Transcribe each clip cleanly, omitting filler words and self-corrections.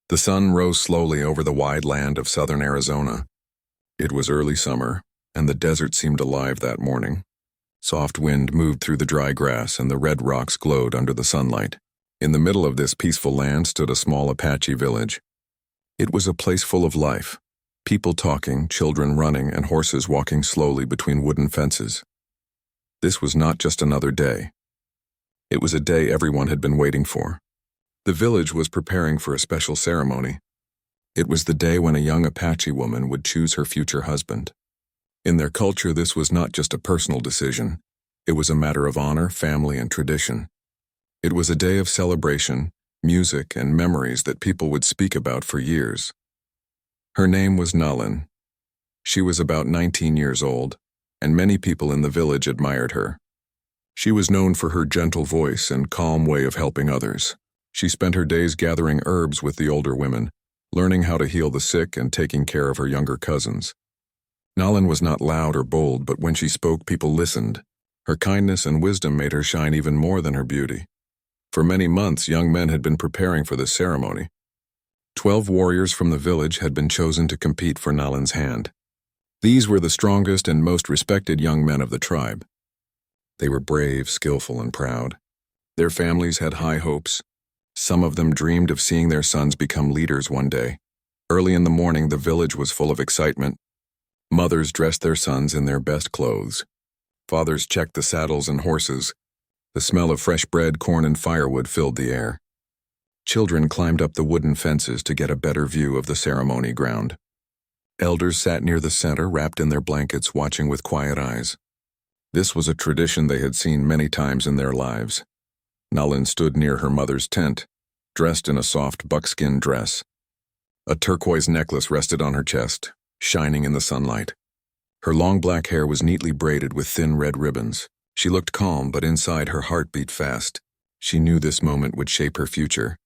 The sun rose slowly over the wide land of southern Arizona. It was early summer, and the desert seemed alive that morning. Soft wind moved through the dry grass, and the red rocks glowed under the sunlight. In the middle of this peaceful land stood a small Apache village. It was a place full of life. People talking, children running, and horses walking slowly between wooden fences. This was not just another day. It was a day everyone had been waiting for. The village was preparing for a special ceremony. It was the day when a young Apache woman would choose her future husband. In their culture, this was not just a personal decision. It was a matter of honor, family, and tradition. It was a day of celebration, music, and memories that people would speak about for years. Her name was Nalin. She was about 19 years old, and many people in the village admired her. She was known for her gentle voice and calm way of helping others. She spent her days gathering herbs with the older women, learning how to heal the sick and taking care of her younger cousins. Nalin was not loud or bold, but when she spoke, people listened. Her kindness and wisdom made her shine even more than her beauty. For many months, young men had been preparing for this ceremony. 12 warriors from the village had been chosen to compete for Nalin's hand. These were the strongest and most respected young men of the tribe. They were brave, skillful, and proud. Their families had high hopes. Some of them dreamed of seeing their sons become leaders one day. Early in the morning, the village was full of excitement. Mothers dressed their sons in their best clothes. Fathers checked the saddles and horses. The smell of fresh bread, corn, and firewood filled the air. Children climbed up the wooden fences to get a better view of the ceremony ground. Elders sat near the center, wrapped in their blankets, watching with quiet eyes. This was a tradition they had seen many times in their lives. Nalin stood near her mother's tent, dressed in a soft buckskin dress. A turquoise necklace rested on her chest, shining in the sunlight. Her long black hair was neatly braided with thin red ribbons. She looked calm, but inside her heart beat fast. She knew this moment would shape her future.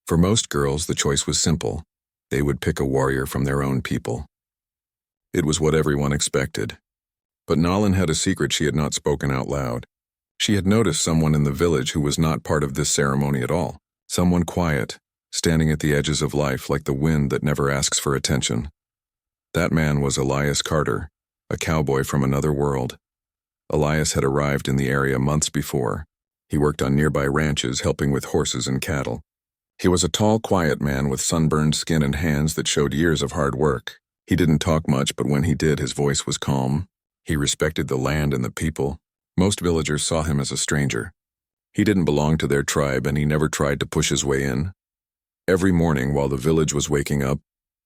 For most girls, the choice was simple. They would pick a warrior from their own people. It was what everyone expected. But Nalin had a secret she had not spoken out loud. She had noticed someone in the village who was not part of this ceremony at all. Someone quiet, standing at the edges of life like the wind that never asks for attention. That man was Elias Carter, a cowboy from another world. Elias had arrived in the area months before. He worked on nearby ranches, helping with horses and cattle. He was a tall, quiet man with sunburned skin and hands that showed years of hard work. He didn't talk much, but when he did, his voice was calm. He respected the land and the people. Most villagers saw him as a stranger. He didn't belong to their tribe, and he never tried to push his way in. Every morning while the village was waking up,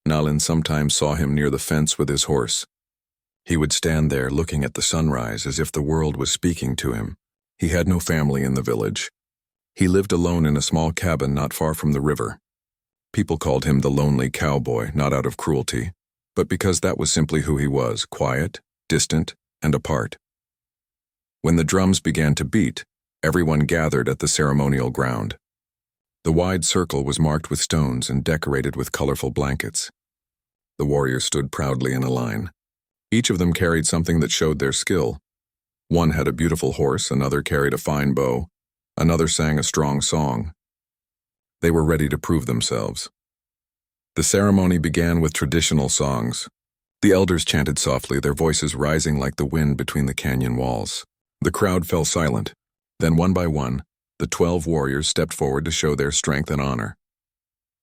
Nalin sometimes saw him near the fence with his horse. He would stand there looking at the sunrise as if the world was speaking to him. He had no family in the village. He lived alone in a small cabin not far from the river. People called him the lonely cowboy, not out of cruelty, but because that was simply who he was, quiet, distant, and apart. When the drums began to beat, everyone gathered at the ceremonial ground. The wide circle was marked with stones and decorated with colorful blankets. The warriors stood proudly in a line. Each of them carried something that showed their skill. One had a beautiful horse, another carried a fine bow, another sang a strong song. They were ready to prove themselves. The ceremony began with traditional songs. The elders chanted softly, their voices rising like the wind between the canyon walls. The crowd fell silent. Then one by one, the 12 warriors stepped forward to show their strength and honor.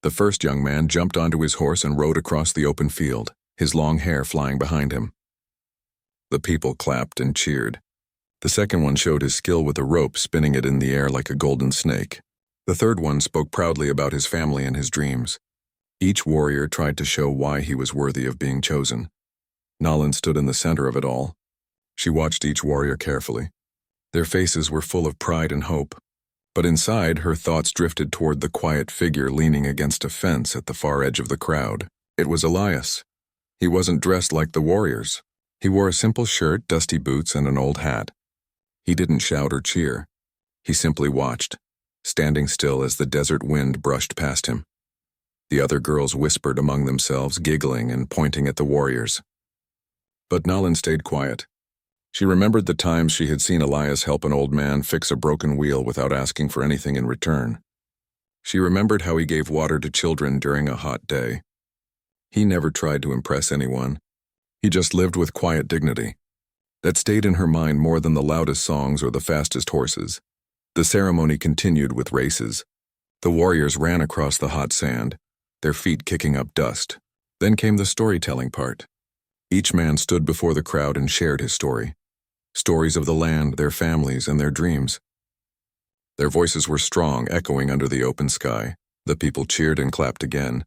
The first young man jumped onto his horse and rode across the open field, his long hair flying behind him. The people clapped and cheered. The second one showed his skill with a rope, spinning it in the air like a golden snake. The third one spoke proudly about his family and his dreams. Each warrior tried to show why he was worthy of being chosen. Nalin stood in the center of it all. She watched each warrior carefully. Their faces were full of pride and hope, but inside her thoughts drifted toward the quiet figure leaning against a fence at the far edge of the crowd. It was Elias. He wasn't dressed like the warriors. He wore a simple shirt, dusty boots, and an old hat. He didn't shout or cheer. He simply watched, standing still as the desert wind brushed past him. The other girls whispered among themselves, giggling and pointing at the warriors. But Nalin stayed quiet. She remembered the times she had seen Elias help an old man fix a broken wheel without asking for anything in return. She remembered how he gave water to children during a hot day. He never tried to impress anyone. He just lived with quiet dignity. That stayed in her mind more than the loudest songs or the fastest horses. The ceremony continued with races. The warriors ran across the hot sand, their feet kicking up dust. Then came the storytelling part. Each man stood before the crowd and shared his story. Stories of the land, their families, and their dreams. Their voices were strong, echoing under the open sky. The people cheered and clapped again.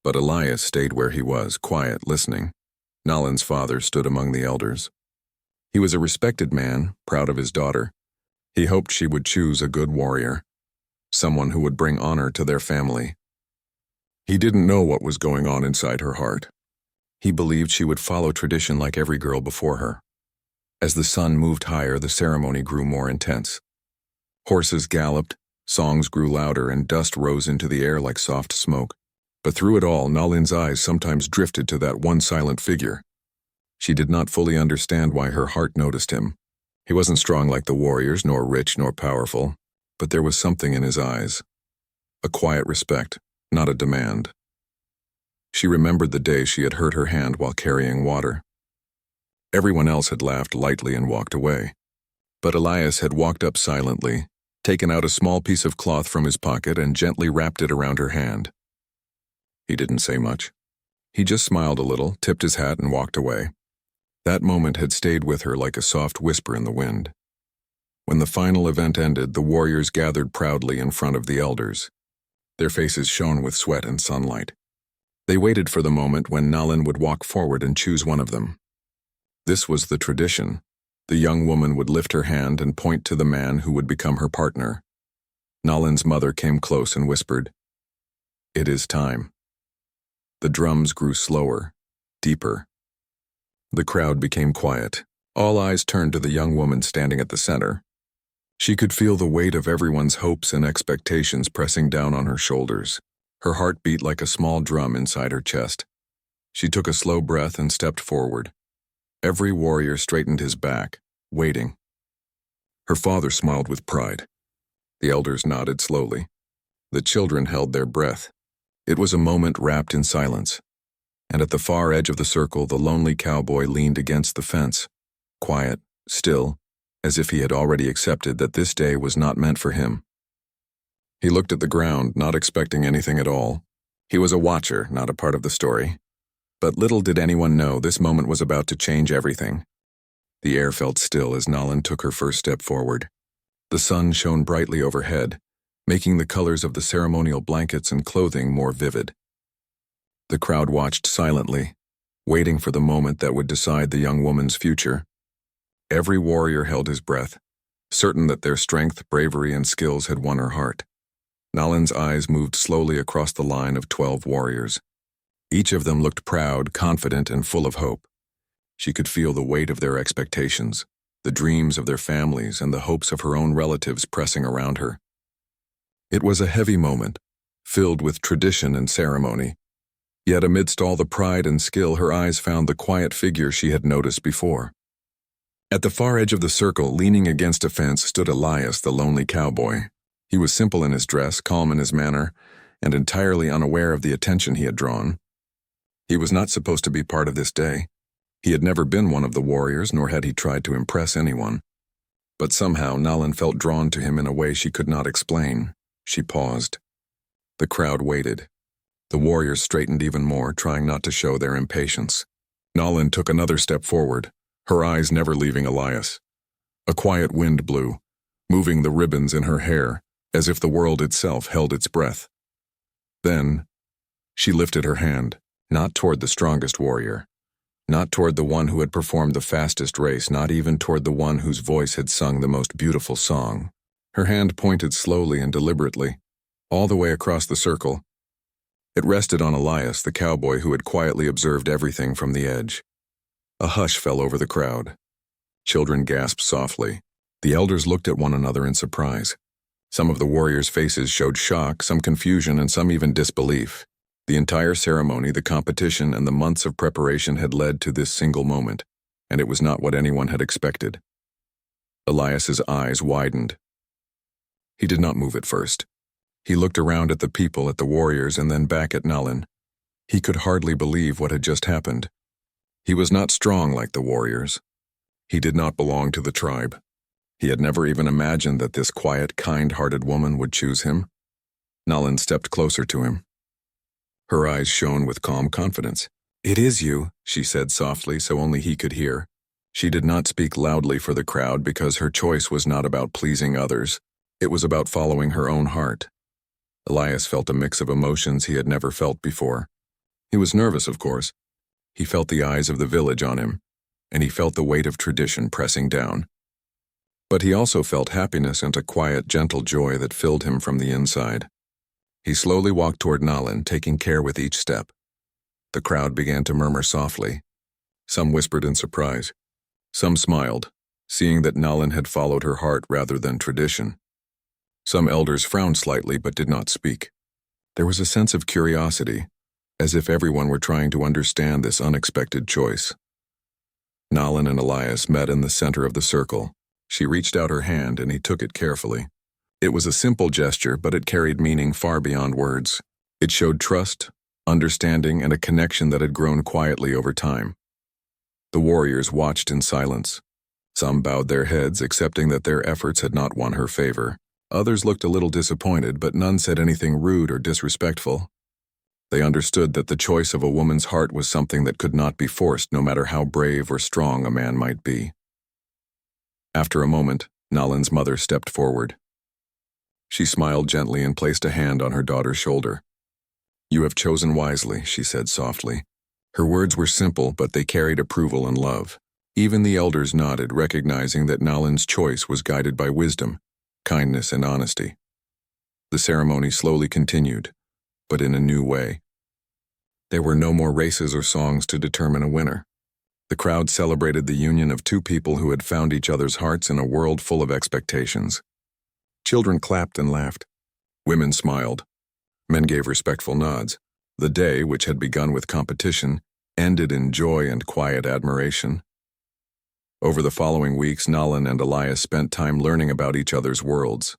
But Elias stayed where he was, quiet, listening. Nalin's father stood among the elders. He was a respected man, proud of his daughter. He hoped she would choose a good warrior, someone who would bring honor to their family. He didn't know what was going on inside her heart. He believed she would follow tradition like every girl before her. As the sun moved higher, the ceremony grew more intense. Horses galloped, songs grew louder, and dust rose into the air like soft smoke. But through it all, Nalin's eyes sometimes drifted to that one silent figure. She did not fully understand why her heart noticed him. He wasn't strong like the warriors, nor rich nor powerful, but there was something in his eyes. A quiet respect, not a demand. She remembered the day she had hurt her hand while carrying water. Everyone else had laughed lightly and walked away. But Elias had walked up silently, taken out a small piece of cloth from his pocket and gently wrapped it around her hand. He didn't say much. He just smiled a little, tipped his hat, and walked away. That moment had stayed with her like a soft whisper in the wind. When the final event ended, the warriors gathered proudly in front of the elders. Their faces shone with sweat and sunlight. They waited for the moment when Nalin would walk forward and choose one of them. This was the tradition. The young woman would lift her hand and point to the man who would become her partner. Nalin's mother came close and whispered, "It is time." The drums grew slower, deeper. The crowd became quiet. All eyes turned to the young woman standing at the center. She could feel the weight of everyone's hopes and expectations pressing down on her shoulders. Her heart beat like a small drum inside her chest. She took a slow breath and stepped forward. Every warrior straightened his back, waiting. Her father smiled with pride. The elders nodded slowly. The children held their breath. It was a moment wrapped in silence. And at the far edge of the circle, the lonely cowboy leaned against the fence, quiet, still, as if he had already accepted that this day was not meant for him. He looked at the ground, not expecting anything at all. He was a watcher, not a part of the story. But little did anyone know this moment was about to change everything. The air felt still as Nalin took her first step forward. The sun shone brightly overhead, making the colors of the ceremonial blankets and clothing more vivid. The crowd watched silently, waiting for the moment that would decide the young woman's future. Every warrior held his breath, certain that their strength, bravery, and skills had won her heart. Nalin's eyes moved slowly across the line of 12 warriors. Each of them looked proud, confident, and full of hope. She could feel the weight of their expectations, the dreams of their families, and the hopes of her own relatives pressing around her. It was a heavy moment, filled with tradition and ceremony. Yet amidst all the pride and skill, her eyes found the quiet figure she had noticed before. At the far edge of the circle, leaning against a fence, stood Elias, the lonely cowboy. He was simple in his dress, calm in his manner, and entirely unaware of the attention he had drawn. He was not supposed to be part of this day. He had never been one of the warriors, nor had he tried to impress anyone. But somehow Nalin felt drawn to him in a way she could not explain. She paused. The crowd waited. The warriors straightened even more, trying not to show their impatience. Nalin took another step forward, her eyes never leaving Elias. A quiet wind blew, moving the ribbons in her hair, as if the world itself held its breath. Then, she lifted her hand, not toward the strongest warrior, not toward the one who had performed the fastest race, not even toward the one whose voice had sung the most beautiful song. Her hand pointed slowly and deliberately, all the way across the circle. It rested on Elias, the cowboy who had quietly observed everything from the edge. A hush fell over the crowd. Children gasped softly. The elders looked at one another in surprise. Some of the warriors' faces showed shock, some confusion, and some even disbelief. The entire ceremony, the competition, and the months of preparation had led to this single moment, and it was not what anyone had expected. Elias's eyes widened. He did not move at first. He looked around at the people, at the warriors, and then back at Nalin. He could hardly believe what had just happened. He was not strong like the warriors. He did not belong to the tribe. He had never even imagined that this quiet, kind-hearted woman would choose him. Nalin stepped closer to him. Her eyes shone with calm confidence. "It is you," she said softly so only he could hear. She did not speak loudly for the crowd because her choice was not about pleasing others. It was about following her own heart. Elias felt a mix of emotions he had never felt before. He was nervous, of course. He felt the eyes of the village on him, and he felt the weight of tradition pressing down. But he also felt happiness and a quiet, gentle joy that filled him from the inside. He slowly walked toward Nalin, taking care with each step. The crowd began to murmur softly. Some whispered in surprise. Some smiled, seeing that Nalin had followed her heart rather than tradition. Some elders frowned slightly but did not speak. There was a sense of curiosity, as if everyone were trying to understand this unexpected choice. Nalin and Elias met in the center of the circle. She reached out her hand and he took it carefully. It was a simple gesture, but it carried meaning far beyond words. It showed trust, understanding, and a connection that had grown quietly over time. The warriors watched in silence. Some bowed their heads, accepting that their efforts had not won her favor. Others looked a little disappointed, but none said anything rude or disrespectful. They understood that the choice of a woman's heart was something that could not be forced, no matter how brave or strong a man might be. After a moment, Nalin's mother stepped forward. She smiled gently and placed a hand on her daughter's shoulder. "You have chosen wisely," she said softly. Her words were simple, but they carried approval and love. Even the elders nodded, recognizing that Nalin's choice was guided by wisdom, kindness, and honesty. The ceremony slowly continued, but in a new way. There were no more races or songs to determine a winner. The crowd celebrated the union of two people who had found each other's hearts in a world full of expectations. Children clapped and laughed. Women smiled. Men gave respectful nods. The day, which had begun with competition, ended in joy and quiet admiration. Over the following weeks, Nalin and Elias spent time learning about each other's worlds.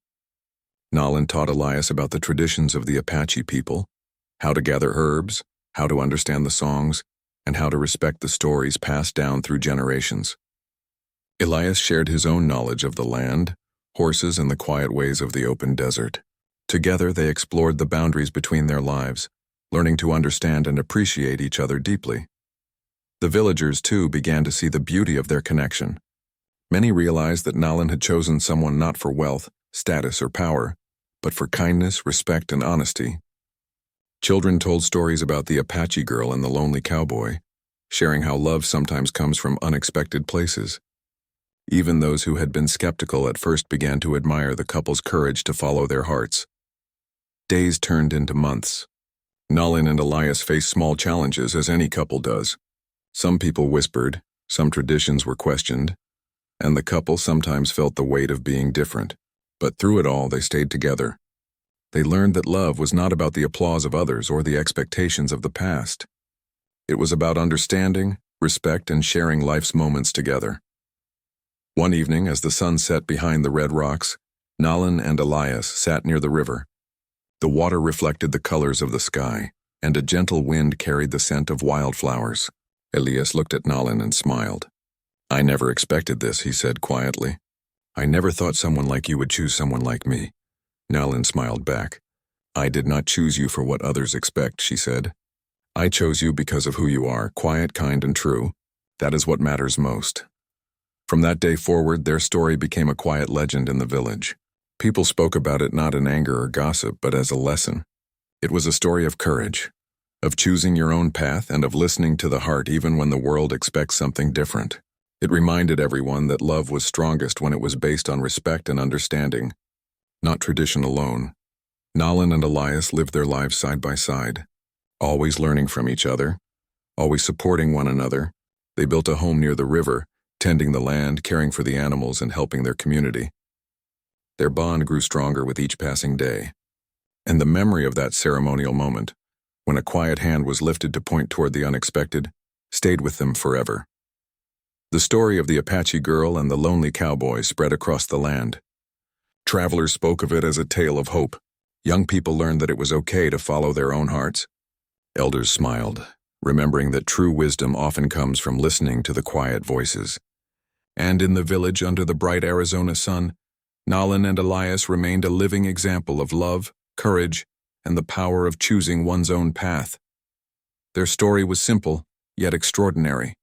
Nalin taught Elias about the traditions of the Apache people, how to gather herbs, how to understand the songs, and how to respect the stories passed down through generations. Elias shared his own knowledge of the land, horses, and the quiet ways of the open desert. Together, they explored the boundaries between their lives, learning to understand and appreciate each other deeply. The villagers, too, began to see the beauty of their connection. Many realized that Nalin had chosen someone not for wealth, status, or power, but for kindness, respect, and honesty. Children told stories about the Apache girl and the lonely cowboy, sharing how love sometimes comes from unexpected places. Even those who had been skeptical at first began to admire the couple's courage to follow their hearts. Days turned into months. Nalin and Elias faced small challenges, as any couple does. Some people whispered, some traditions were questioned, and the couple sometimes felt the weight of being different. But through it all, they stayed together. They learned that love was not about the applause of others or the expectations of the past. It was about understanding, respect, and sharing life's moments together. One evening, as the sun set behind the red rocks, Nalin and Elias sat near the river. The water reflected the colors of the sky, and a gentle wind carried the scent of wildflowers. Elias looked at Nalin and smiled. "I never expected this," he said quietly. "I never thought someone like you would choose someone like me." Nalin smiled back. "I did not choose you for what others expect," she said. "I chose you because of who you are, quiet, kind, and true. That is what matters most." From that day forward, their story became a quiet legend in the village. People spoke about it not in anger or gossip, but as a lesson. It was a story of courage, of choosing your own path, and of listening to the heart even when the world expects something different. It reminded everyone that love was strongest when it was based on respect and understanding, not tradition alone. Nalin and Elias lived their lives side by side, always learning from each other, always supporting one another. They built a home near the river, tending the land, caring for the animals, and helping their community. Their bond grew stronger with each passing day, and the memory of that ceremonial moment, when a quiet hand was lifted to point toward the unexpected, stayed with them forever. The story of the Apache girl and the lonely cowboy spread across the land. Travelers spoke of it as a tale of hope, Young people learned that it was okay to follow their own hearts. Elders smiled, remembering that true wisdom often comes from listening to the quiet voices. And in the village under the bright Arizona sun, Nalin and Elias remained a living example of love, courage, and the power of choosing one's own path. Their story was simple, yet extraordinary.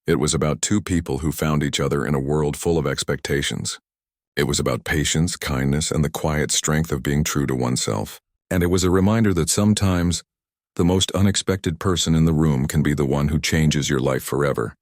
It was about two people who found each other in a world full of expectations. It was about patience, kindness, and the quiet strength of being true to oneself. And it was a reminder that sometimes the most unexpected person in the room can be the one who changes your life forever.